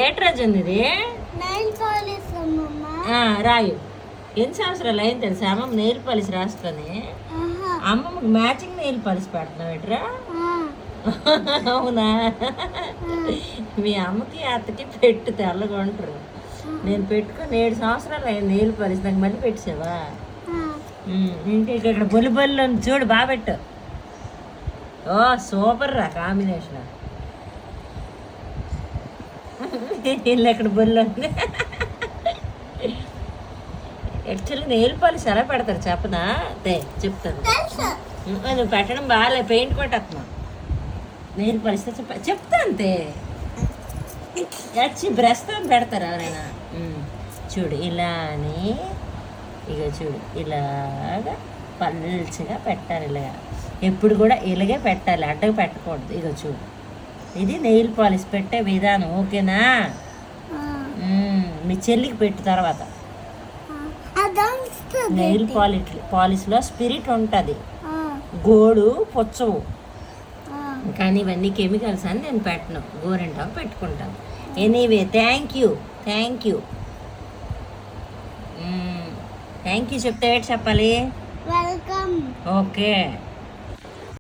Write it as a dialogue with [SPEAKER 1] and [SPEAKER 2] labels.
[SPEAKER 1] ఏట్రాజు ఇది రాయు. ఎన్ని సంవత్సరాలు అయింది తెలుసా అమ్మమ్మ నెయిల్ పాలిష్ రాసుకొని? అమ్మమ్మకి మ్యాచింగ్ నెయిల్ పాలిష్ పెడుతున్నావు ఎట్రా? అవునా? మీ అమ్మకి అత్తకి పెట్టు తెల్లగా ఉంటారు. నేను పెట్టుకొని 7 సంవత్సరాలు అయింది నెయిల్ పాలిష్. నాకు మళ్ళీ పెట్టావా? ఇంకా ఇక్కడ బొల్లి బొల్లి చూడు బాగా పెట్టు. ఓ సూపర్ రా కాంబినేషన్. ఇల్లు ఎక్కడ బొల్లి ఉంది. యాక్చువల్లీ నెయిల్ పాలిష్ ఎలా పెడతారు చెప్పనా? అదే చెప్తాను. నువ్వు పెట్టడం బాగాలే, పెయింట్ కొట్టేస్తున్నావు. నెయిల్ పాలిష్ చెప్తా అంతే. వచ్చి బ్రష్తో పెడతారు ఎవరైనా. చూడు ఇలా అని, ఇక చూడు ఇలాగా పల్చగా పెట్టాలి. ఇలాగా ఎప్పుడు కూడా ఇలాగే పెట్టాలి, అడ్డగా పెట్టకూడదు. ఇక చూడు ఇది నెయిల్ పాలిష్ పెట్టే విధానం, ఓకేనా? మీ చెల్లికి పెట్టు తర్వాత. నెయిల్ పాలిష్లో స్పిరిట్ ఉంటుంది, గోడు పొచ్చవు. కానీ ఇవన్నీ కెమికల్స్ అని నేను పెట్టను, గోరింటాకు పెట్టుకుంటాను. ఎనీవే థ్యాంక్ యూ చెప్తే ఏంటి చెప్పాలి?
[SPEAKER 2] వెల్కమ్.
[SPEAKER 1] ఓకే.